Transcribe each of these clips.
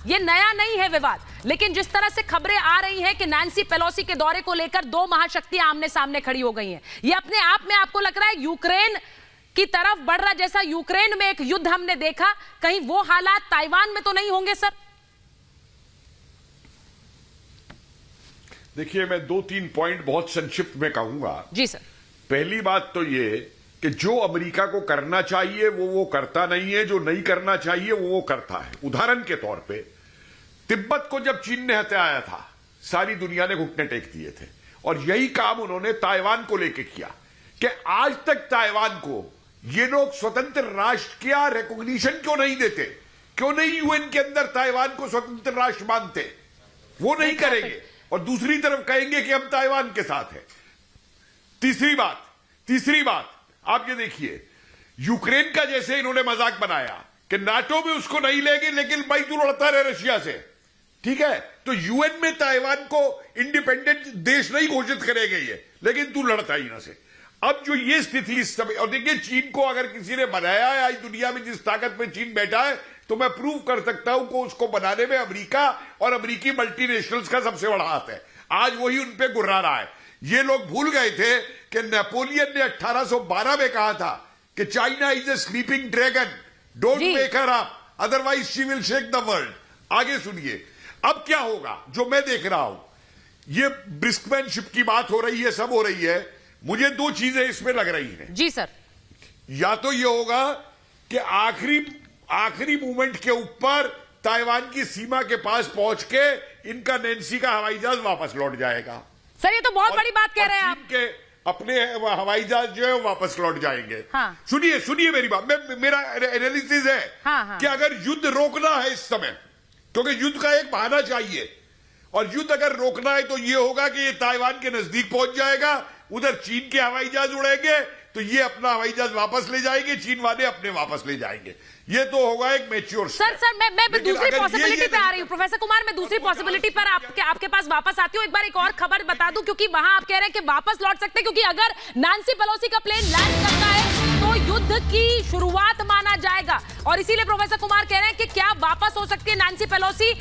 ये नया नहीं है विवाद, लेकिन जिस तरह से खबरें आ रही हैं कि नैन्सी पेलोसी के दौरे को लेकर दो महाशक्तियां आमने सामने खड़ी हो गई हैं, ये अपने आप में आपको लग रहा है यूक्रेन की तरफ बढ़ रहा, जैसा यूक्रेन में एक युद्ध हमने देखा, कहीं वो हालात ताइवान में तो नहीं होंगे सर? देखिए, मैं 2-3 पॉइंट बहुत संक्षिप्त में कहूंगा। जी सर। पहली बात तो ये कि जो अमेरिका को करना चाहिए वो करता नहीं है, जो नहीं करना चाहिए वो करता है। उदाहरण के तौर पे तिब्बत को जब चीन ने हटाया था, सारी दुनिया ने घुटने टेक दिए थे, और यही काम उन्होंने ताइवान को लेके किया कि आज तक ताइवान को ये लोग स्वतंत्र राष्ट्र का रिकॉग्निशन क्यों नहीं देते, क्यों नहीं यूएन के अंदर ताइवान को स्वतंत्र राष्ट्र मानते? वो नहीं करेंगे, और दूसरी तरफ कहेंगे कि हम ताइवान के साथ हैं। तीसरी बात आप ये देखिए, यूक्रेन का जैसे इन्होंने मजाक बनाया कि नाटो में उसको नहीं लेंगे, लेकिन भाई तू लड़ता रहे रशिया से, ठीक है, तो यूएन में ताइवान को इंडिपेंडेंट देश नहीं घोषित करेंगे ये, लेकिन तू लड़ता ही ना से। अब जो ये स्थिति इस समय, और देखिए चीन को अगर किसी ने बनाया है आज दुनिया में जिस ताकत में चीन बैठा है, तो मैं प्रूव कर सकता हूं कि उसको बनाने में अमेरिका और अमेरिकी मल्टीनेशनल्स का सबसे बड़ा हाथ है। आज वही उन पे गुर्रा रहा है। ये लोग भूल गए थे कि नेपोलियन ने 1812 में कहा था कि China is a sleeping dragon, don't wake her up, otherwise she will shake the world. आगे सुनिए, अब क्या होगा जो मैं देख रहा हूं, ये ब्रिस्कमैनशिप की बात हो रही है, सब हो रही है। मुझे दो चीजें इसमें लग रही हैं। जी सर। या तो ये होगा कि आखिरी मूवमेंट के ऊपर ताइवान की सीमा के पास पहुंच के इनका नैन्सी का हवाई जहाज वापस लौट जाएगा। सर ये तो बहुत बड़ी बात कह रहे हैं आप। के अपने हवाई जहाज जो है वापस लौट जाएंगे। हाँ। सुनिए मेरी बात, मेरा एनालिसिस है। हाँ। कि अगर युद्ध रोकना है इस समय, क्योंकि युद्ध का एक बहाना चाहिए, और युद्ध अगर रोकना है तो ये होगा कि ये ताइवान के नजदीक पहुंच जाएगा, उधर चीन के हवाई जहाज उड़ेंगे, तो ये अपना हवाई जहाज वापस ले जाएंगे, चीन वाले अपने वापस ले जाएंगे। ये तो होगा एक मैच्योर। सर मैं दूसरी पॉसिबिलिटी पे आ रही हूँ प्रोफेसर कुमार, मैं दूसरी पॉसिबिलिटी पर आपके पास वापस आती हूँ। एक बार एक और खबर बता दूं, क्योंकि वहां आप कह रहे हैं कि वापस लौट सकते हैं, क्योंकि अगर नैन्सी पेलोसी का प्लेन लैंड करता है तो युद्ध की शुरुआत माना जाएगा, और इसीलिए प्रोफेसर कुमार कह रहे हैं कि क्या वापस हो सकती है नैन्सी पेलोसी?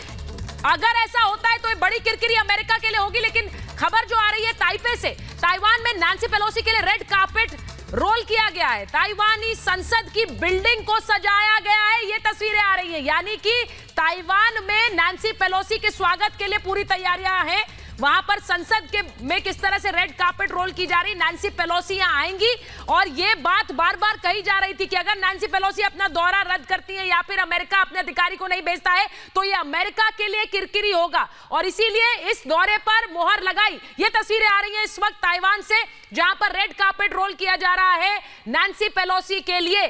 अगर ऐसा होता है तो ये बड़ी किरकिरी अमेरिका के लिए होगी। लेकिन खबर जो आ रही है ताइपे से, ताइवान में नैन्सी पेलोसी के लिए रेड कार्पेट रोल किया गया है, ताइवानी संसद की बिल्डिंग को सजाया गया है, ये तस्वीरें आ रही हैं। यानी कि ताइवान में नैन्सी पेलोसी के स्वागत के लिए पूरी तैयारियां हैं। वहां पर संसद के में किस तरह से रेड कार्पेट रोल की जा रही, नैन्सी पेलोसी यहां आएंगी, और ये बात बार बार कही जा रही थी कि अगर नैन्सी पेलोसी अपना दौरा रद्द करती है या फिर अमेरिका अपने अधिकारी को नहीं भेजता है तो ये अमेरिका के लिए किरकिरी होगा, और इसीलिए इस दौरे पर मोहर लगाई। ये तस्वीरें आ रही हैं इस वक्त ताइवान से, जहां पर रेड कार्पेट रोल किया जा रहा है नैन्सी पेलोसी के लिए।